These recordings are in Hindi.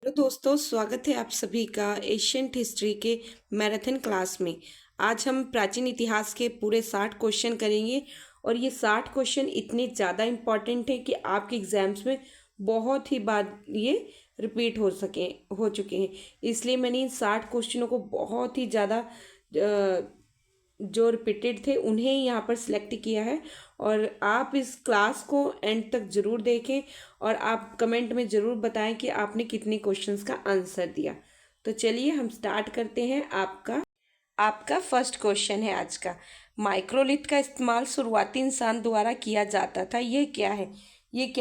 हेलो दोस्तों, स्वागत है आप सभी का एशियंट हिस्ट्री के मैराथन क्लास में। आज हम प्राचीन इतिहास के पूरे 60 क्वेश्चन करेंगे और ये 60 क्वेश्चन इतने ज़्यादा इम्पॉर्टेंट हैं कि आपके एग्जाम्स में बहुत ही बार ये रिपीट हो चुके हैं। इसलिए मैंने इन 60 क्वेश्चनों को बहुत ही ज़्यादा जो रिपीटेड थे उन्हें यहाँ पर सिलेक्ट किया है। और आप इस क्लास को एंड तक ज़रूर देखें और आप कमेंट में ज़रूर बताएं कि आपने कितने क्वेश्चंस का आंसर दिया। तो चलिए हम स्टार्ट करते हैं। आपका फर्स्ट क्वेश्चन है आज का। माइक्रोलिथ का इस्तेमाल शुरुआती इंसान द्वारा किया जाता था, ये क्या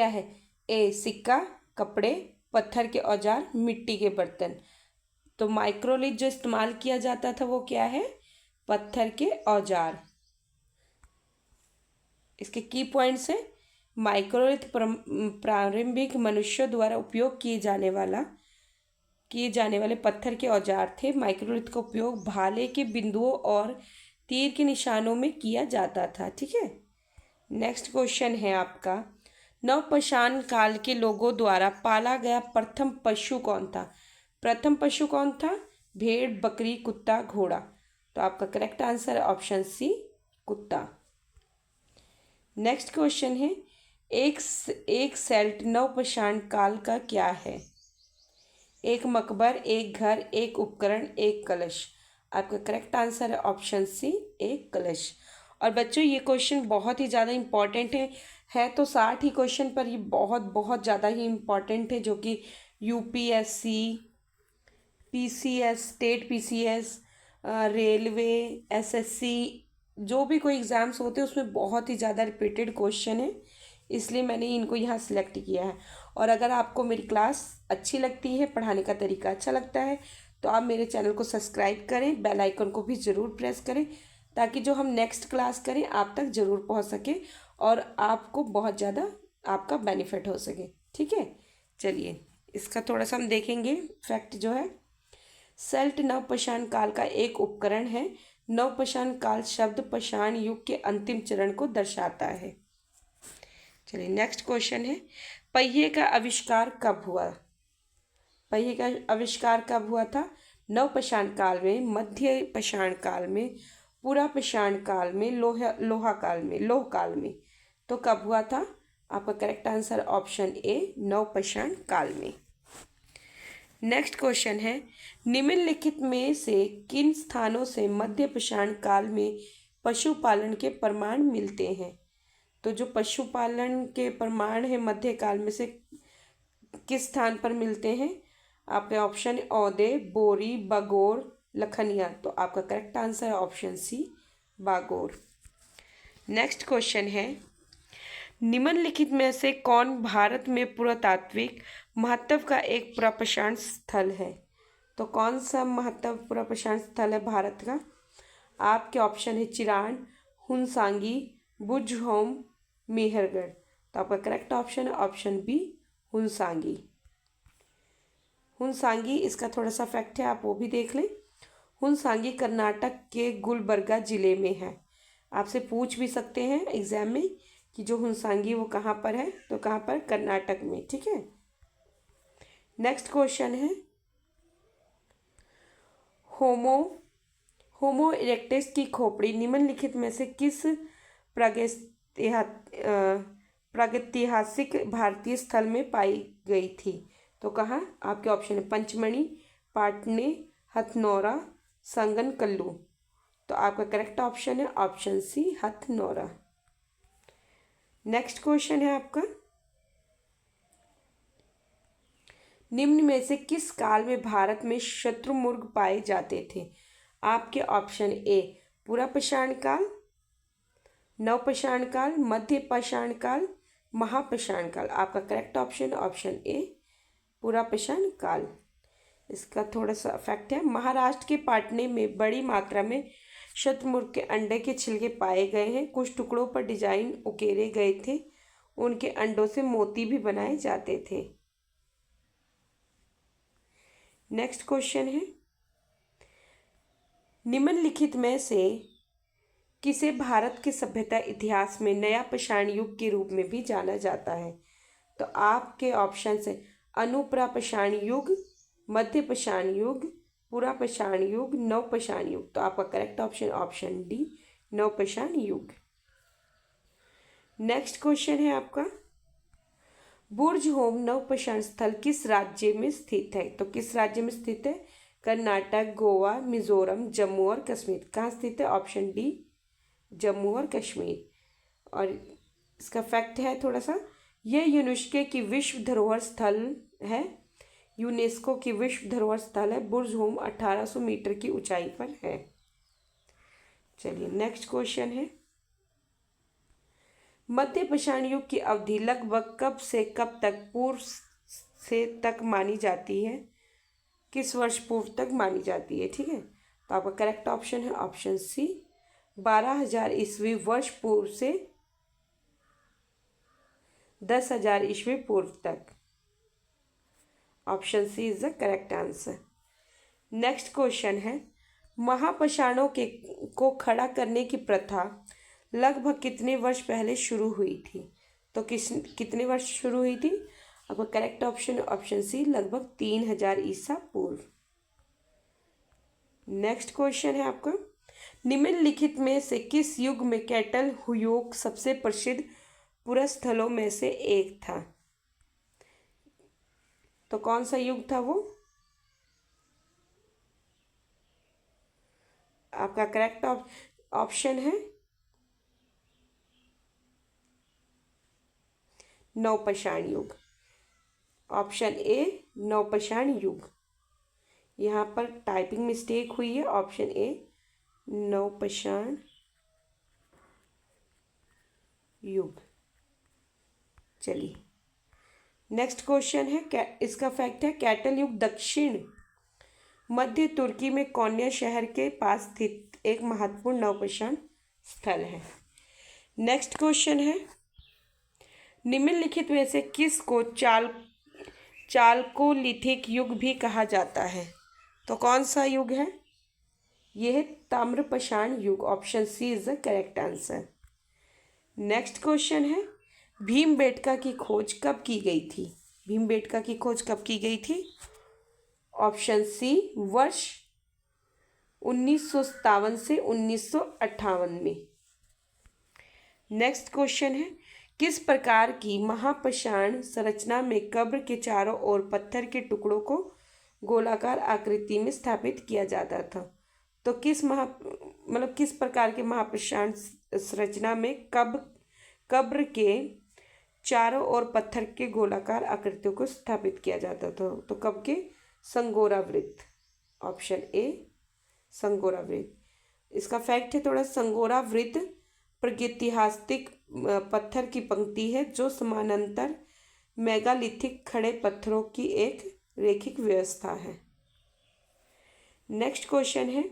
है? ए सिक्का, कपड़े, पत्थर के औजार, मिट्टी के बर्तन। तो माइक्रोलिथ जो इस्तेमाल किया जाता था वो क्या है? पत्थर के औजार। इसके की पॉइंट्स है। माइक्रोलिथ प्रारंभिक मनुष्यों द्वारा उपयोग किए जाने वाले पत्थर के औजार थे। माइक्रोलिथ का उपयोग भाले के बिंदुओं और तीर के निशानों में किया जाता था। ठीक है। नेक्स्ट क्वेश्चन है आपका। नवपाषाण काल के लोगों द्वारा पाला गया प्रथम पशु कौन था? प्रथम पशु कौन था? भेड़, बकरी, कुत्ता, घोड़ा। तो आपका करेक्ट आंसर है ऑप्शन सी, कुत्ता। नेक्स्ट क्वेश्चन है। एक सेल्ट नवपाषाण काल का क्या है? एक मकबर, एक घर, एक उपकरण, एक कलश। आपका करेक्ट आंसर है ऑप्शन सी, एक कलश। और बच्चों ये क्वेश्चन बहुत ही ज़्यादा इम्पॉर्टेंट है तो 60 ही क्वेश्चन पर ये बहुत बहुत ज़्यादा ही इम्पॉर्टेंट है, जो कि UPSC, PCS, state PCS, railway, SSC, जो भी कोई एग्ज़ाम्स होते हैं उसमें बहुत ही ज़्यादा रिपीटेड क्वेश्चन है। इसलिए मैंने इनको यहाँ सिलेक्ट किया है। और अगर आपको मेरी क्लास अच्छी लगती है, पढ़ाने का तरीका अच्छा लगता है, तो आप मेरे चैनल को सब्सक्राइब करें, बेल आइकन को भी ज़रूर प्रेस करें, ताकि जो हम नेक्स्ट क्लास करें आप तक ज़रूर पहुँच सके और आपको बहुत ज़्यादा आपका बेनिफिट हो सके। ठीक है। चलिए इसका थोड़ा सा हम देखेंगे फैक्ट जो है। सेल्ट नवपाषाण काल का एक उपकरण है। नवपाषाण काल शब्द पाषाण युग के अंतिम चरण को दर्शाता है। चलिए नेक्स्ट क्वेश्चन है। पहिए का आविष्कार कब हुआ? पहिए का आविष्कार कब हुआ था? नवपाषाण काल में, मध्य पाषाण काल में, पूरा पाषाण काल में, लौह काल में। तो कब हुआ था? आपका करेक्ट आंसर ऑप्शन ए, नवपाषाण काल में। नेक्स्ट क्वेश्चन है। निम्नलिखित में से किन स्थानों से मध्य पाषाण काल में पशुपालन के प्रमाण मिलते हैं? तो जो पशुपालन के प्रमाण है मध्य काल में से किस स्थान पर मिलते हैं? आपके ऑप्शन औदे, बोरी, बागोर, लखनिया। तो आपका करेक्ट आंसर है option C, Bagor. Next question है। निम्नलिखित में से कौन भारत में पुरातात्विक महत्व का एक पुरापाषाण स्थल है? तो कौन सा महत्व पुरापाषाण स्थल है भारत का? आपके ऑप्शन है चिरान, हुनसांगी, बुझहोम, मेहरगढ़। तो आपका करेक्ट ऑप्शन है ऑप्शन बी, हुनसांगी। हुनसांगी, इसका थोड़ा सा फैक्ट है, आप वो भी देख लें। हुनसांगी कर्नाटक के गुलबर्गा जिले में है। आपसे पूछ भी सकते हैं एग्जाम में कि जो हुनसांगी वो कहाँ पर है, तो कहाँ पर? कर्नाटक में। ठीक है। नेक्स्ट क्वेश्चन है। होमो होमो इरेक्टस की खोपड़ी निम्नलिखित में से किस प्रागैतिहासिक भारतीय स्थल में पाई गई थी? तो कहाँ? आपके ऑप्शन है पंचमढ़ी, पाटने, हथनौरा, संगनकल्लू। तो आपका करेक्ट ऑप्शन है option C, Hathnaura. Next question है आपका। निम्न में से किस काल में भारत में शत्रुमुर्ग पाए जाते थे? आपके ऑप्शन ए, पुरापाषाण काल, नवपाषाण काल, मध्य पाषाण काल, महापाषाण काल। आपका करेक्ट ऑप्शन ऑप्शन ए, पुरापाषाण काल। इसका थोड़ा सा फैक्ट है। महाराष्ट्र के पाटने में बड़ी मात्रा में शतमुर्ग के अंडे के छिलके पाए गए हैं। कुछ टुकड़ों पर डिजाइन उकेरे गए थे। उनके अंडों से मोती भी बनाए जाते थे। नेक्स्ट क्वेश्चन है। निम्नलिखित में से किसे भारत के सभ्यता इतिहास में नया पाषाण युग के रूप में भी जाना जाता है? तो आपके ऑप्शन है अनुप्रापाषाण युग, मध्य पाषाण युग, पूरा पाषाण युग, नव पाषाण युग। तो आपका करेक्ट ऑप्शन ऑप्शन डी, नव पाषाण युग। नेक्स्ट क्वेश्चन है आपका, बुर्ज होम नवपाषाण स्थल किस राज्य में स्थित है? तो किस राज्य में स्थित है? कर्नाटक, गोवा, मिजोरम, जम्मू और कश्मीर। कहाँ स्थित है? ऑप्शन डी, जम्मू और कश्मीर। और इसका फैक्ट है थोड़ा सा, यह यूनेस्को की विश्व धरोहर स्थल है। यूनेस्को की विश्व धरोहर स्थल है। बुर्ज होम 1800 मीटर की ऊंचाई पर है। चलिए नेक्स्ट क्वेश्चन है, मध्य पाषाण युग की अवधि लगभग कब से कब तक पूर्व से तक मानी जाती है? किस वर्ष पूर्व तक मानी जाती है? ठीक है, तो आपका करेक्ट ऑप्शन है ऑप्शन सी, 12,000 ईस्वी वर्ष पूर्व से 10,000 ईस्वी पूर्व तक। Option C is the correct answer. Next question है, महापाषाणों के को खड़ा करने की प्रथा लगभग कितने वर्ष पहले शुरू हुई थी? तो कितने वर्ष शुरू हुई थी? आपका करेक्ट ऑप्शन ऑप्शन सी, लगभग 3,000 ईसा पूर्व। नेक्स्ट क्वेश्चन है आपका, निम्नलिखित में से किस युग में कैटल हुयोक सबसे प्रसिद्ध पुरस्थलों में से एक था? तो कौन सा युग था वो? आपका करेक्ट ऑप्शन है नवपाषाण युग। ऑप्शन ए, नवपाषाण युग। यहाँ पर टाइपिंग मिस्टेक हुई है। ऑप्शन ए, नवपाषाण युग। चलिए नेक्स्ट क्वेश्चन है, इसका फैक्ट है, कैटल युग दक्षिण मध्य तुर्की में कोन्या शहर के पास स्थित एक महत्वपूर्ण नवपाषाण स्थल है। नेक्स्ट क्वेश्चन है, निम्नलिखित में से किस को चालकोलिथिक युग भी कहा जाता है? तो कौन सा युग है? यह है ताम्रपाषाण युग। Option C is the correct answer. Next question है, भीमबेटका की खोज कब की गई थी? भीमबेटका की खोज कब की गई थी? ऑप्शन सी, वर्ष 1957 से 1958 में। नेक्स्ट क्वेश्चन है, किस प्रकार की महापाषाण संरचना में कब्र के चारों ओर पत्थर के टुकड़ों को गोलाकार आकृति में स्थापित किया जाता था? तो किस प्रकार के महापाषाण संरचना में कब्र के चारों ओर पत्थर के गोलाकार आकृतियों को स्थापित किया जाता था? तो कब के? संगोरा वृत्त। ऑप्शन ए, संगोरा वृत्त। इसका फैक्ट है थोड़ा, संगोरा वृत्त प्रागैतिहासिक पत्थर की पंक्ति है जो समानांतर मेगालिथिक खड़े पत्थरों की एक रेखिक व्यवस्था है। नेक्स्ट क्वेश्चन है,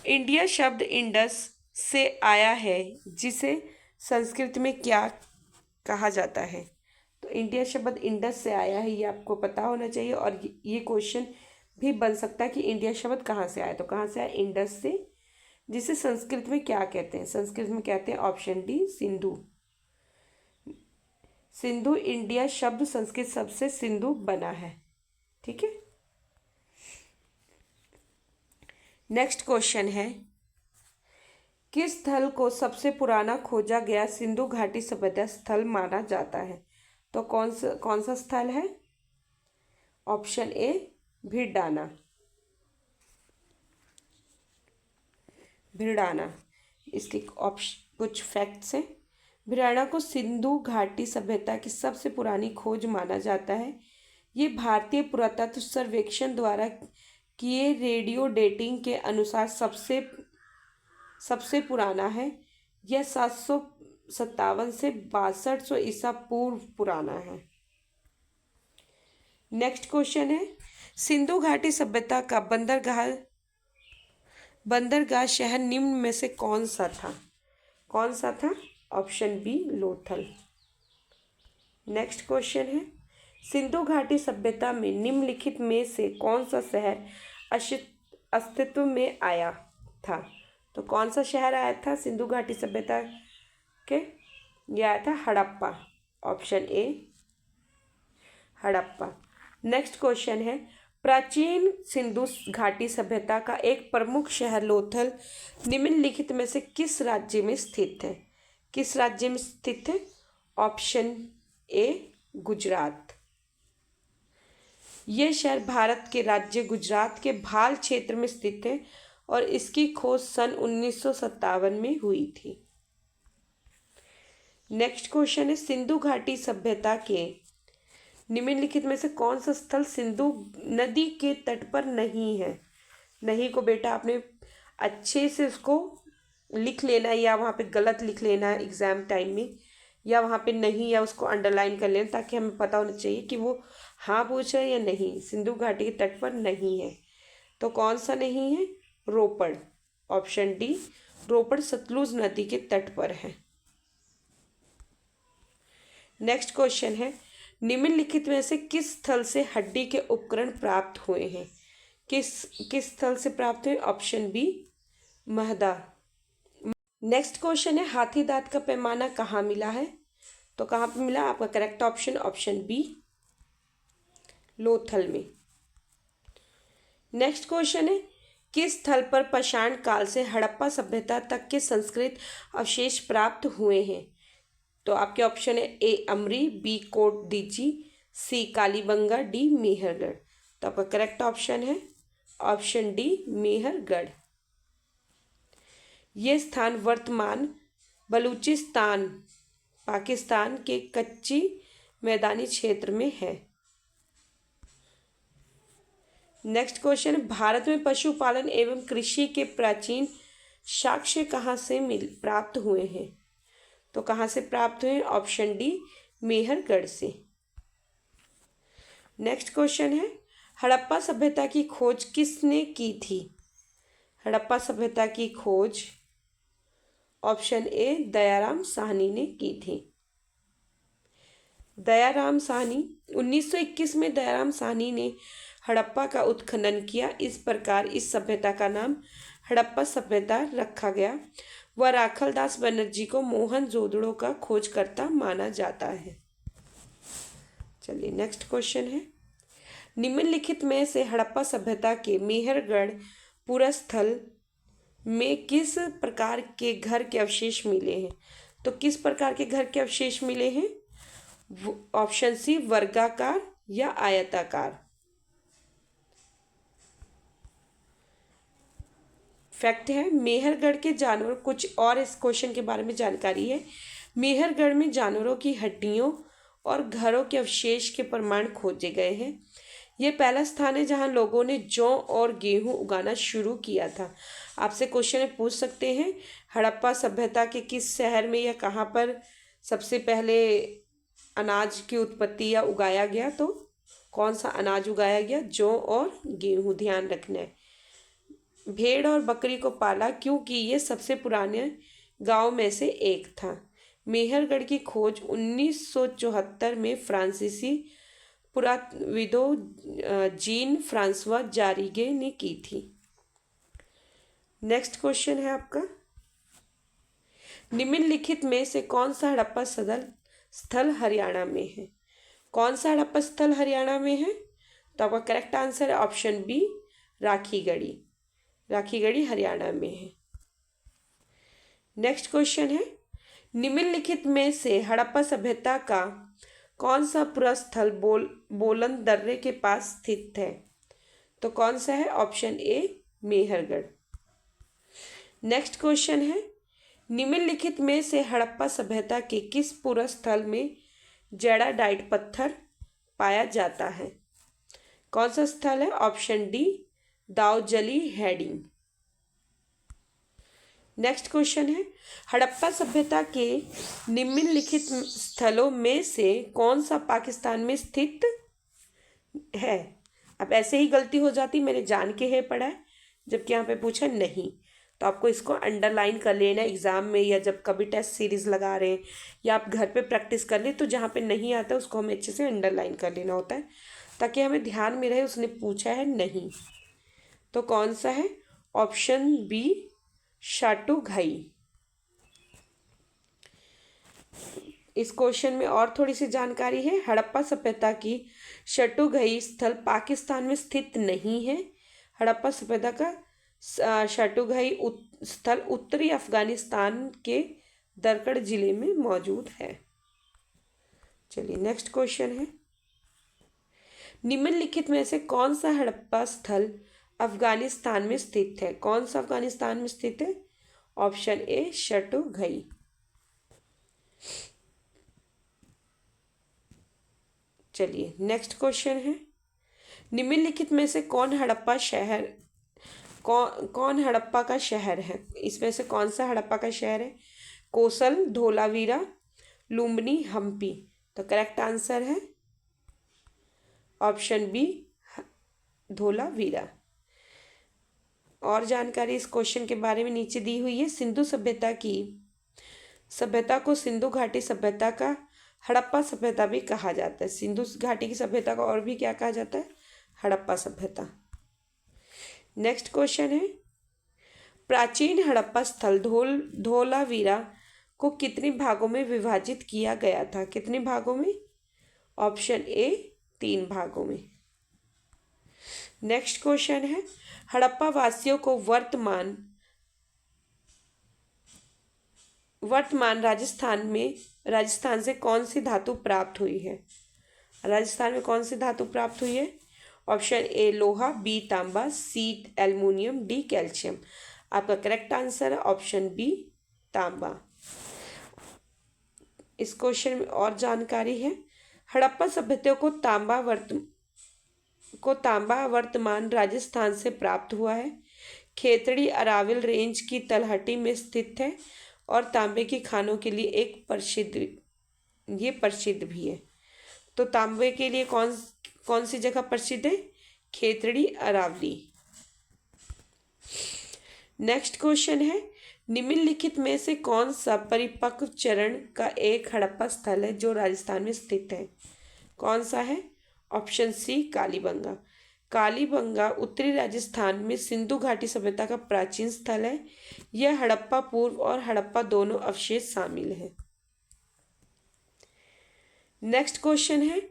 इंडिया शब्द इंडस से आया है जिसे संस्कृत में क्या कहा जाता है? तो इंडिया शब्द इंडस से आया है, ये आपको पता होना चाहिए। और ये क्वेश्चन भी बन सकता है कि इंडिया शब्द कहाँ से आया? तो कहाँ से आया? इंडस से, जिसे संस्कृत में क्या कहते हैं? संस्कृत में कहते हैं option D, Sindhu. Sindhu India शब्द संस्कृत शब्द से सिंधु बना है। ठीक है, नेक्स्ट क्वेश्चन है, किस स्थल को सबसे पुराना खोजा गया सिंधु घाटी सभ्यता स्थल माना जाता है? तो कौन सा स्थल है? ऑप्शन ए, भिड़ाना। भिड़ाना, इसके कुछ फैक्ट्स हैं। भिड़ाना को सिंधु घाटी सभ्यता की सबसे पुरानी खोज माना जाता है। ये भारतीय पुरातत्व सर्वेक्षण द्वारा किए रेडियो डेटिंग के अनुसार सबसे पुराना है। यह 757 से 6200 ईसा पूर्व पुराना है। नेक्स्ट क्वेश्चन है, सिंधु घाटी सभ्यता का बंदरगाह शहर निम्न में से कौन सा था? कौन सा था? Option B, Lothal. Next question है, सिंधु घाटी सभ्यता में निम्नलिखित में से कौन सा शहर अस्तित्व में आया था? तो कौन सा शहर आया था सिंधु घाटी सभ्यता के? यह आया था Harappa. Option A, Harappa. Next question है, प्राचीन सिंधु घाटी सभ्यता का एक प्रमुख शहर लोथल निम्नलिखित में से किस राज्य में स्थित है? किस राज्य में स्थित है? ऑप्शन ए गुजरात। यह शहर भारत के राज्य गुजरात के भाल क्षेत्र में स्थित है और इसकी खोज सन 1957 में हुई थी। नेक्स्ट क्वेश्चन है, सिंधु घाटी सभ्यता के निम्नलिखित में से कौन सा स्थल सिंधु नदी के तट पर नहीं है? नहीं को बेटा आपने अच्छे से उसको लिख लेना है या वहाँ पे गलत लिख लेना है एग्ज़ाम टाइम में, या वहाँ पे नहीं या उसको अंडरलाइन कर लेना ताकि हमें पता होना चाहिए कि वो हाँ पूछ रहे हैं या नहीं। सिंधु घाटी के तट पर नहीं है तो कौन सा नहीं है? रोपड़। ऑप्शन डी, रोपड़ सतलुज नदी के तट पर है। नेक्स्ट क्वेश्चन है, निम्नलिखित में से किस स्थल से हड्डी के उपकरण प्राप्त हुए हैं? किस स्थल से प्राप्त हुए? Option B, Mahda. Next question है, हाथी दांत का पैमाना कहाँ मिला है? तो कहाँ पे मिला? आपका करेक्ट ऑप्शन बी, लोथल में। नेक्स्ट क्वेश्चन है, किस स्थल पर पाषाण काल से हड़प्पा सभ्यता तक के संस्कृत अवशेष प्राप्त हुए हैं? तो आपके ऑप्शन है ए अमरी, बी कोट दीची, सी कालीबंगा, डी मेहरगढ़। तो आपका करेक्ट ऑप्शन है ऑप्शन डी, मेहरगढ़। ये स्थान वर्तमान बलूचिस्तान पाकिस्तान के कच्ची मैदानी क्षेत्र में है। नेक्स्ट क्वेश्चन, भारत में पशुपालन एवं कृषि के प्राचीन साक्ष्य कहाँ से प्राप्त हुए हैं? तो कहाँ से प्राप्त हुए? ऑप्शन डी, मेहरगढ़ से। नेक्स्ट क्वेश्चन है, हड़प्पा सभ्यता की खोज किसने की थी? हड़प्पा सभ्यता की खोज ऑप्शन ए, दयाराम साहनी ने की थी। दयाराम साहनी 1921 में दयाराम साहनी ने हड़प्पा का उत्खनन किया। इस प्रकार इस सभ्यता का नाम हड़प्पा सभ्यता रखा गया। वह राखलदास बनर्जी को मोहनजोदड़ो का खोजकर्ता माना जाता है। चलिए नेक्स्ट क्वेश्चन है, निम्नलिखित में से हड़प्पा सभ्यता के मेहरगढ़ पुरस्थल में किस प्रकार के घर के अवशेष मिले हैं? तो किस प्रकार के घर के अवशेष मिले हैं? ऑप्शन सी, वर्गाकार या आयताकार। फैक्ट है, मेहरगढ़ के जानवर कुछ और इस क्वेश्चन के बारे में जानकारी है। मेहरगढ़ में जानवरों की हड्डियों और घरों के अवशेष के प्रमाण खोजे गए हैं। यह पहला स्थान है जहां लोगों ने जौ और गेहूं उगाना शुरू किया था। आपसे क्वेश्चन पूछ सकते हैं, हड़प्पा सभ्यता के किस शहर में या कहाँ पर सबसे पहले अनाज की उत्पत्ति या उगाया गया? तो कौन सा अनाज उगाया गया? जौ और गेहूं। ध्यान रखना है। भेड़ और बकरी को पाला क्योंकि ये सबसे पुराने गांव में से एक था। मेहरगढ़ की खोज 1974 में फ्रांसीसी पुरातत्वविदों जीन फ्रांसवा जारिगे ने की थी। नेक्स्ट क्वेश्चन है आपका, निम्नलिखित में से कौन सा हड़प्पा स्थल हरियाणा में है? कौन सा हड़प्पा स्थल हरियाणा में है? तो आपका करेक्ट आंसर है ऑप्शन बी, राखीगढ़ी। राखीगढ़ी हरियाणा में है। नेक्स्ट क्वेश्चन है, निम्नलिखित में से हड़प्पा सभ्यता का कौन सा पुरस्थल बोलन दर्रे के पास स्थित है? तो कौन सा है? ऑप्शन ए, मेहरगढ़। नेक्स्ट क्वेश्चन है, निम्नलिखित में से हड़प्पा सभ्यता के किस पुरस्थल में जैडाडाइट पत्थर पाया जाता है? कौन सा स्थल है? Option D, Daojali Hading. Next question है, हड़प्पा सभ्यता के निम्नलिखित स्थलों में से कौन सा पाकिस्तान में स्थित है? अब ऐसे ही गलती हो जाती, मैंने जान के है पढ़ा है, जबकि यहाँ पे पूछा नहीं। तो आपको इसको अंडरलाइन कर लेना एग्ज़ाम में, या जब कभी टेस्ट सीरीज़ लगा रहे हैं या आप घर पे प्रैक्टिस कर ले, तो जहाँ पे नहीं आता उसको हमें अच्छे से अंडरलाइन कर लेना होता है ताकि हमें ध्यान में रहे उसने पूछा है नहीं। तो कौन सा है? Option B, Shortugai. इस क्वेश्चन में और थोड़ी सी जानकारी है, हड़प्पा सभ्यता की शटुघई स्थल पाकिस्तान में स्थित नहीं है। हड़प्पा सभ्यता का शटुघई स्थल उत्तरी अफगानिस्तान के दरकड़ जिले में मौजूद है। चलिए नेक्स्ट क्वेश्चन है, निम्नलिखित में से कौन सा हड़प्पा स्थल अफगानिस्तान में स्थित है? कौन सा अफगानिस्तान में स्थित है? Option A Shortugai. चलिए नेक्स्ट क्वेश्चन है, निम्नलिखित में से कौन हड़प्पा का शहर है? इसमें से कौन सा हड़प्पा का शहर है? कोसल, धोलावीरा, लुम्बिनी, हम्पी। तो करेक्ट आंसर है ऑप्शन बी धोलावीरा। और जानकारी इस क्वेश्चन के बारे में नीचे दी हुई है। सिंधु सभ्यता को सिंधु घाटी सभ्यता का हड़प्पा सभ्यता भी कहा जाता है। सिंधु घाटी की सभ्यता को और भी क्या कहा जाता है? हड़प्पा सभ्यता। नेक्स्ट क्वेश्चन है, प्राचीन हड़प्पा स्थल धोलावीरा को कितने भागों में विभाजित किया गया था? कितने भागों में? ऑप्शन ए 3 भागों में। नेक्स्ट क्वेश्चन है, हड़प्पा वासियों को वर्तमान राजस्थान से कौन सी धातु प्राप्त हुई है? राजस्थान में कौन सी धातु प्राप्त हुई है? ऑप्शन ए लोहा, बी तांबा, सी एल्युमिनियम, डी कैल्शियम। आपका करेक्ट आंसर है ऑप्शन बी तांबा। इस क्वेश्चन में और जानकारी है, हड़प्पा सभ्यता को तांबा वर्तमान राजस्थान से प्राप्त हुआ है। खेतड़ी अरावली रेंज की तलहटी में स्थित है और तांबे की खानों के लिए ये प्रसिद्ध भी है। तो तांबे के लिए कौन सी जगह प्रसिद्ध है? खेतड़ी अरावली। नेक्स्ट क्वेश्चन है, निम्नलिखित में से कौन सा परिपक्व चरण का एक हड़प्पा स्थल है जो राजस्थान में स्थित है? कौन सा है? ऑप्शन सी कालीबंगा। कालीबंगा उत्तरी राजस्थान में सिंधु घाटी सभ्यता का प्राचीन स्थल है। यह हड़प्पा पूर्व और हड़प्पा दोनों अवशेष शामिल है। नेक्स्ट क्वेश्चन है,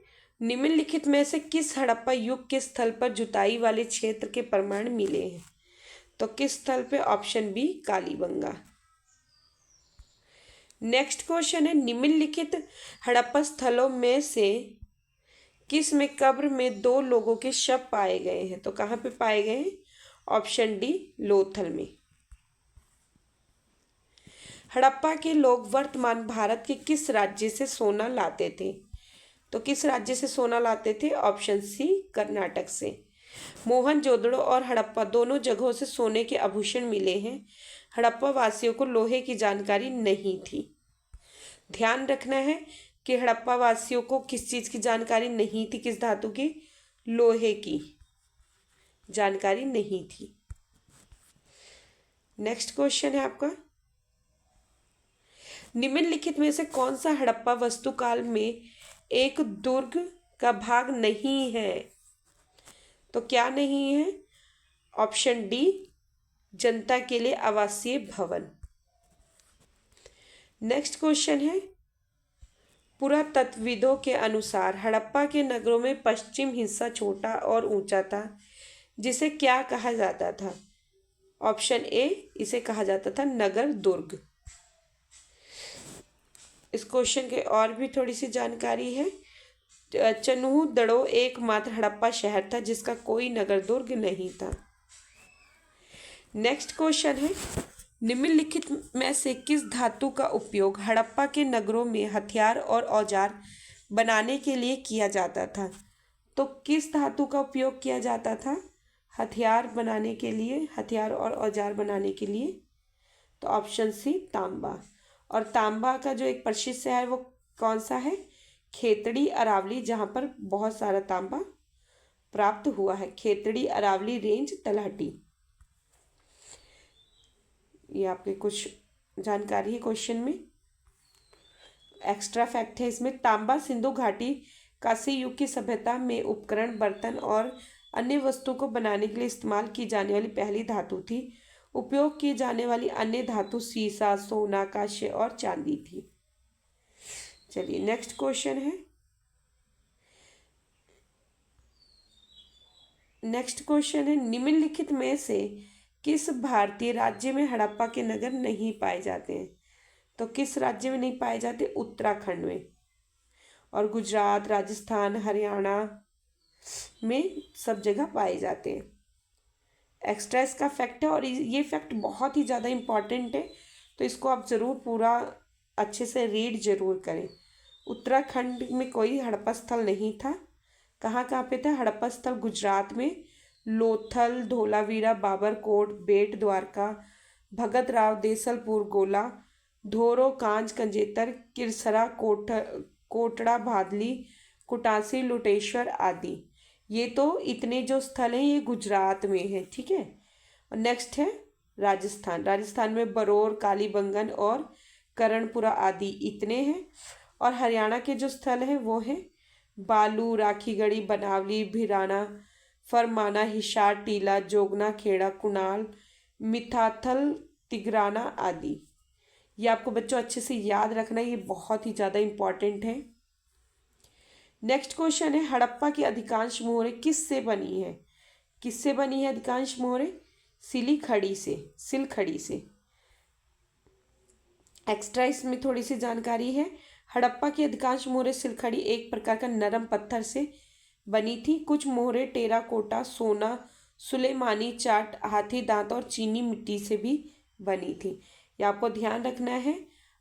निम्नलिखित में से किस हड़प्पा युग के स्थल पर जुताई वाले क्षेत्र के प्रमाण मिले हैं? तो किस स्थल पे? Option B Kalibanga. Next question है, निम्नलिखित हड़प्पा स्थलों में से किस में कब्र में 2 लोगों के शव पाए गए हैं? तो कहाँ पे पाए गए हैं? ऑप्शन डी लोथल में। हड़प्पा के लोग वर्तमान भारत के किस राज्य से सोना लाते थे? तो किस राज्य से सोना लाते थे? ऑप्शन सी कर्नाटक से। मोहनजोदड़ो और हड़प्पा दोनों जगहों से सोने के आभूषण मिले हैं। हड़प्पा वासियों को लोहे की जानकारी नहीं थी। ध्यान रखना है कि हड़प्पा वासियों को किस चीज़ की जानकारी नहीं थी? किस धातु की? लोहे की जानकारी नहीं थी। नेक्स्ट क्वेश्चन है आपका, निम्नलिखित में से कौन सा हड़प्पा वास्तुकाल में एक दुर्ग का भाग नहीं है? तो क्या नहीं है? ऑप्शन डी जनता के लिए आवासीय भवन। नेक्स्ट क्वेश्चन है, पुरातत्वविदों के अनुसार हड़प्पा के नगरों में पश्चिम हिस्सा छोटा और ऊंचा था, जिसे क्या कहा जाता था? ऑप्शन ए इसे कहा जाता था नगर दुर्ग। इस क्वेश्चन के और भी थोड़ी सी जानकारी है। चन्हूदड़ो एकमात्र हड़प्पा शहर था जिसका कोई नगर दुर्ग नहीं था। नेक्स्ट क्वेश्चन है, निम्नलिखित में से किस धातु का उपयोग हड़प्पा के नगरों में हथियार और औजार बनाने के लिए किया जाता था? तो किस धातु का उपयोग किया जाता था हथियार और औजार बनाने के लिए? तो ऑप्शन सी तांबा। और तांबा का जो एक प्रसिद्ध शहर है वो कौन सा है? खेतड़ी अरावली, जहाँ पर बहुत सारा तांबा प्राप्त हुआ है। खेतड़ी अरावली रेंज तलहटी। ये आपके कुछ जानकारी है क्वेश्चन में। एक्स्ट्रा फैक्ट है इसमें, तांबा सिंधु घाटी कांस्य युग की सभ्यता में उपकरण, बर्तन और अन्य वस्तु को बनाने के लिए इस्तेमाल की जाने वाली पहली धातु थी। उपयोग की जाने वाली अन्य धातु सीसा, सोना, कांस्य और चांदी थी। चलिए नेक्स्ट क्वेश्चन है, नेक्स्ट क्वेश्चन है, निम्नलिखित में से किस भारतीय राज्य में हड़प्पा के नगर नहीं पाए जाते हैं? तो किस राज्य में नहीं पाए जाते? उत्तराखंड में। और गुजरात, राजस्थान, हरियाणा में सब जगह पाए जाते हैं। एक्स्ट्रा इसका फैक्ट है और ये फैक्ट बहुत ही ज़्यादा इम्पॉर्टेंट है, तो इसको आप ज़रूर पूरा अच्छे से रीड जरूर करें। उत्तराखंड में कोई हड़प्पा स्थल नहीं था। कहाँ कहाँ पे था हड़प्पा स्थल? गुजरात में लोथल, धोलावीरा, बाबरकोट, बेट द्वारका, भगत राव, देसलपुर, गोला, धोरो, कांज, कंजेतर, किरसरा, कोटड़ा, भादली, कुटासी, लुटेश्वर आदि। ये तो इतने जो स्थल हैं ये गुजरात में है, ठीक है। और नेक्स्ट है राजस्थान। राजस्थान में बरौर, कालीबंगन और करणपुरा आदि इतने हैं। और हरियाणा के जो स्थल हैं वो हैं बालू, राखीगढ़ी, बनावली, भिराना, फरमाना, हिसार, टीला, जोगना, खेड़ा, कुणाल, मिथाथल, तिगराना आदि। ये आपको बच्चों अच्छे से याद रखना है, ये बहुत ही ज़्यादा इम्पॉर्टेंट है। नेक्स्ट क्वेश्चन है, हड़प्पा की अधिकांश मोहरें किससे बनी है? किससे बनी है अधिकांश मोहरें? सिलखड़ी से। एक्स्ट्रा इसमें थोड़ी सी जानकारी है। हड़प्पा की अधिकांश मोहरें सिलखड़ी एक प्रकार का नरम पत्थर से बनी थी। कुछ मोहरें टेराकोटा, सोना, सुलेमानी चाट, हाथी दांत और चीनी मिट्टी से भी बनी थी। ये आपको ध्यान रखना है।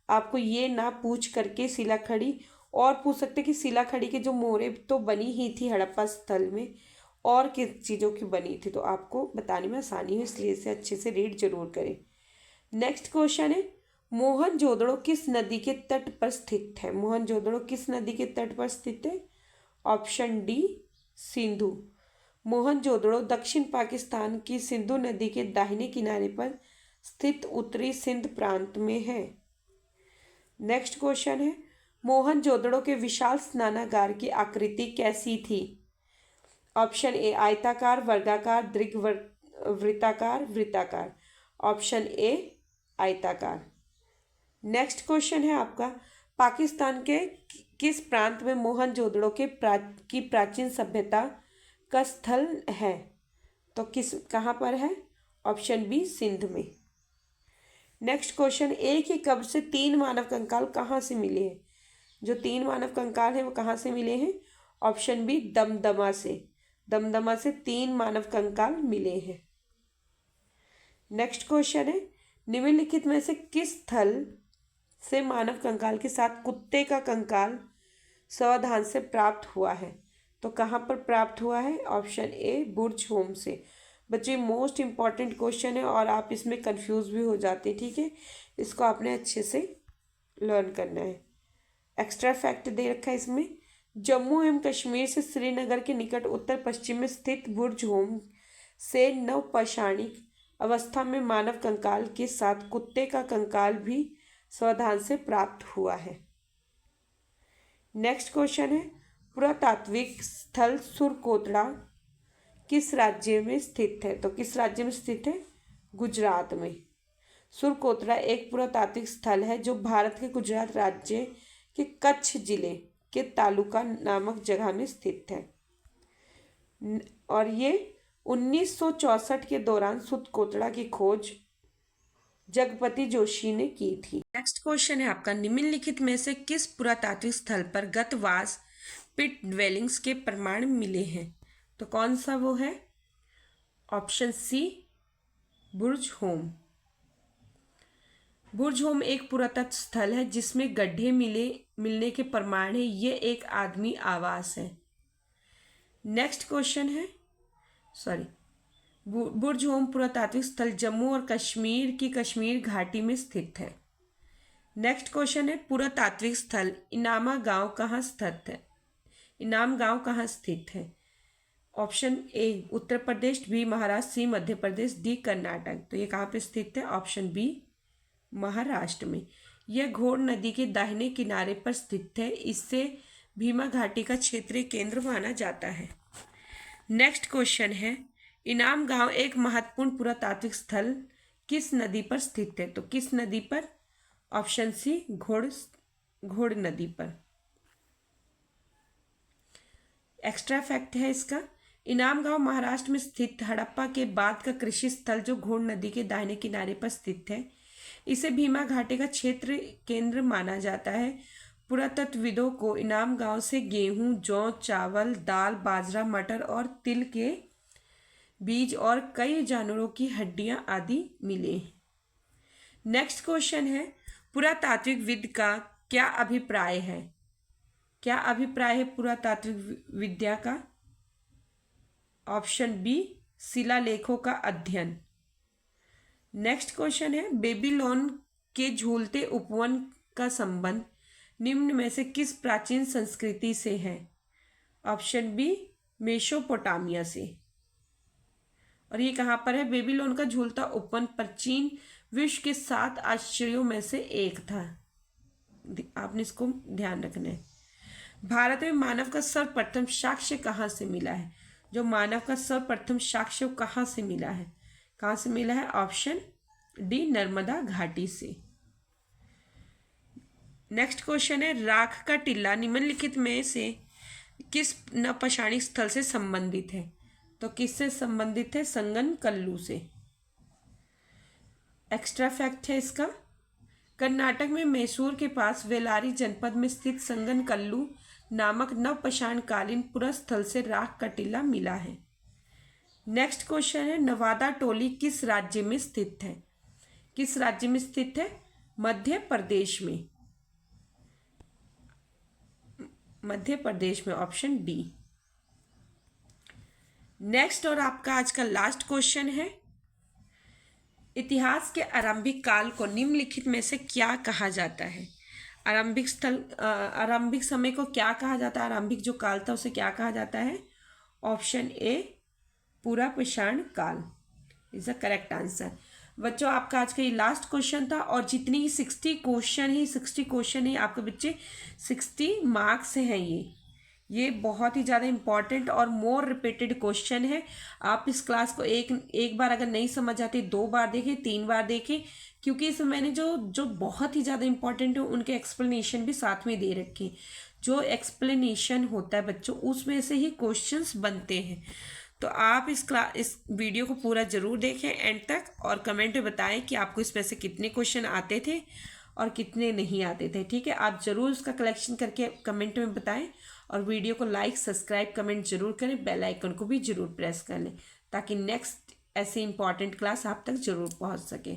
आपको ये ना पूछ करके शिलाखड़ी और पूछ सकते कि शिलाखड़ी के जो मोहरें तो बनी ही थी हड़प्पा स्थल में, और किस चीज़ों की बनी थी, तो आपको बताने में आसानी हो, इसलिए इसे अच्छे से रीड जरूर करें। नेक्स्ट क्वेश्चन है, मोहनजोदड़ो किस नदी के तट पर स्थित है? मोहनजोदड़ो किस नदी के तट पर स्थित है? Option D Sindhu. मोहनजोदड़ो दक्षिण पाकिस्तान की सिंधु नदी के दाहिने किनारे पर स्थित उत्तरी सिंध प्रांत में है। नेक्स्ट क्वेश्चन है, मोहनजोदड़ो के विशाल स्नानागार की आकृति कैसी थी? ऑप्शन ए आयताकार, वर्गाकार, वृत्ताकार, वृत्ताकार। ऑप्शन ए आयताकार। नेक्स्ट क्वेश्चन है आपका, पाकिस्तान के किस प्रांत में मोहनजोदड़ो की प्राचीन सभ्यता का स्थल है? तो कहाँ पर है? ऑप्शन बी सिंध में। नेक्स्ट क्वेश्चन, एक ही कब्र से 3 मानव कंकाल कहाँ से मिले हैं? जो 3 मानव कंकाल हैं वो कहाँ से मिले हैं? ऑप्शन बी दमदमा से। दमदमा से 3 मानव कंकाल मिले हैं। नेक्स्ट क्वेश्चन है, निम्नलिखित में से किस स्थल से मानव कंकाल के साथ कुत्ते का कंकाल सावधान से प्राप्त हुआ है? तो कहाँ पर प्राप्त हुआ है? ऑप्शन ए बुर्ज होम से। बच्चे मोस्ट इम्पॉर्टेंट क्वेश्चन है और आप इसमें कंफ्यूज भी हो जाते हैं, ठीक है। इसको आपने अच्छे से लर्न करना है। एक्स्ट्रा फैक्ट दे रखा है इसमें, जम्मू एवं कश्मीर से श्रीनगर के निकट उत्तर पश्चिम में स्थित बुर्ज होम से नवपाषाणिक अवस्था में मानव कंकाल के साथ कुत्ते का कंकाल भी सावधान से प्राप्त हुआ है। नेक्स्ट क्वेश्चन है, पुरातात्विक स्थल सुरकोतड़ा किस राज्य में स्थित है? तो किस राज्य में स्थित है? गुजरात में। सुरकोतड़ा एक पुरातात्विक स्थल है जो भारत के गुजरात राज्य के कच्छ जिले के तालुका नामक जगह में स्थित है और ये 1964 के दौरान सुरकोतड़ा की खोज जगपति जोशी ने की थी। नेक्स्ट क्वेश्चन है आपका, निम्नलिखित में से किस पुरातात्विक स्थल पर गतवास पिट ड्वेलिंग्स के प्रमाण मिले हैं? तो कौन सा वो है? ऑप्शन सी बुर्ज होम। बुर्ज होम एक पुरातत्व स्थल है जिसमें गड्ढे मिलने के प्रमाण है। ये एक आदमी आवास है। नेक्स्ट क्वेश्चन है, बुर्ज होम पुरातात्विक स्थल जम्मू और कश्मीर की कश्मीर घाटी में स्थित है। नेक्स्ट क्वेश्चन है, पुरातात्विक स्थल इनाम गांव कहाँ स्थित है? Option A Uttar Pradesh, B Maharashtra, C Madhya Pradesh, D Karnataka. तो ये कहाँ पे स्थित है? ऑप्शन बी महाराष्ट्र में। यह घोड़ नदी के दाहिने किनारे पर स्थित है। इससे भीमा घाटी का क्षेत्रीय केंद्र माना जाता है। नेक्स्ट क्वेश्चन है, इनाम गांव एक महत्वपूर्ण पुरातात्विक स्थल किस नदी पर स्थित है? तो किस नदी पर? ऑप्शन सी घोड़ नदी पर। एक्स्ट्रा फैक्ट है इसका, इनाम गांव महाराष्ट्र में स्थित हड़प्पा के बाद का कृषि स्थल जो घोड़ नदी के दाहिने किनारे पर स्थित है। इसे भीमा घाटी का क्षेत्र केंद्र माना जाता है। पुरातत्वविदों को इनाम गांव से गेहूं, जौ, चावल, दाल, बाजरा, मटर और तिल के बीज और कई जानवरों की हड्डियां आदि मिले। नेक्स्ट क्वेश्चन है, पुरातात्विक का क्या अभिप्राय है? क्या अभिप्राय है पुरातात्विक विद्या का? ऑप्शन बी, शिलालेखों का अध्ययन। नेक्स्ट क्वेश्चन है, बेबीलोन के झूलते उपवन का संबंध निम्न में से किस प्राचीन संस्कृति से है? ऑप्शन बी, मेसोपोटामिया से। और ये कहाँ पर है? बेबीलोन का झूलता उपवन प्राचीन विश्व के 7 आश्चर्यों में से एक था। आपने इसको ध्यान रखना है। भारत में मानव का सर्वप्रथम साक्ष्य कहाँ से मिला है? जो मानव का सर्वप्रथम साक्ष्य कहाँ से मिला है? कहाँ से मिला है? ऑप्शन डी, नर्मदा घाटी से। नेक्स्ट क्वेश्चन है, राख का टीला निम्नलिखित में से किस नवपाषाणिक स्थल से संबंधित है? तो किससे संबंधित है? संगनकल्लू से। एक्स्ट्रा फैक्ट है इसका, कर्नाटक में मैसूर के पास वेलारी जनपद में स्थित संगनकल्लू नामक नवपाषाणकालीन पुरास्थल से राख का टीला मिला है। नेक्स्ट क्वेश्चन है, नवादा टोली किस राज्य में स्थित है? किस राज्य में स्थित है? मध्य प्रदेश में। मध्य प्रदेश में, ऑप्शन डी। नेक्स्ट और आपका आज का लास्ट क्वेश्चन है, इतिहास के आरंभिक काल को निम्नलिखित में से क्या कहा जाता है? आरंभिक समय को क्या कहा जाता है? आरंभिक जो काल था उसे क्या कहा जाता है? ऑप्शन ए, पुरापाषाण काल इज द करेक्ट आंसर। बच्चों, आपका आज का ये लास्ट क्वेश्चन था और जितनी 60 क्वेश्चन है आपके बच्चे 60 मार्क्स हैं। ये बहुत ही ज़्यादा इंपॉर्टेंट और मोर रिपीटेड क्वेश्चन है। आप इस क्लास को एक बार अगर नहीं समझ आती 2 बार देखें, 3 बार देखें, क्योंकि इसमें मैंने जो बहुत ही ज़्यादा इंपॉर्टेंट है उनके एक्सप्लेनेशन भी साथ में दे रखे। जो एक्सप्लेनेशन होता है बच्चों उसमें से ही क्वेश्चंस बनते हैं। तो आप इस वीडियो को पूरा ज़रूर देखें एंड तक और कमेंट में बताएं कि आपको इसमें से कितने क्वेश्चन आते थे और कितने नहीं आते थे। ठीक है, आप ज़रूर उसका कलेक्शन करके कमेंट में बताएं और वीडियो को लाइक, सब्सक्राइब, कमेंट जरूर करें, बेल आइकन को भी जरूर प्रेस कर लें ताकि नेक्स्ट ऐसे इंपॉर्टेंट क्लास आप तक जरूर पहुंच सके।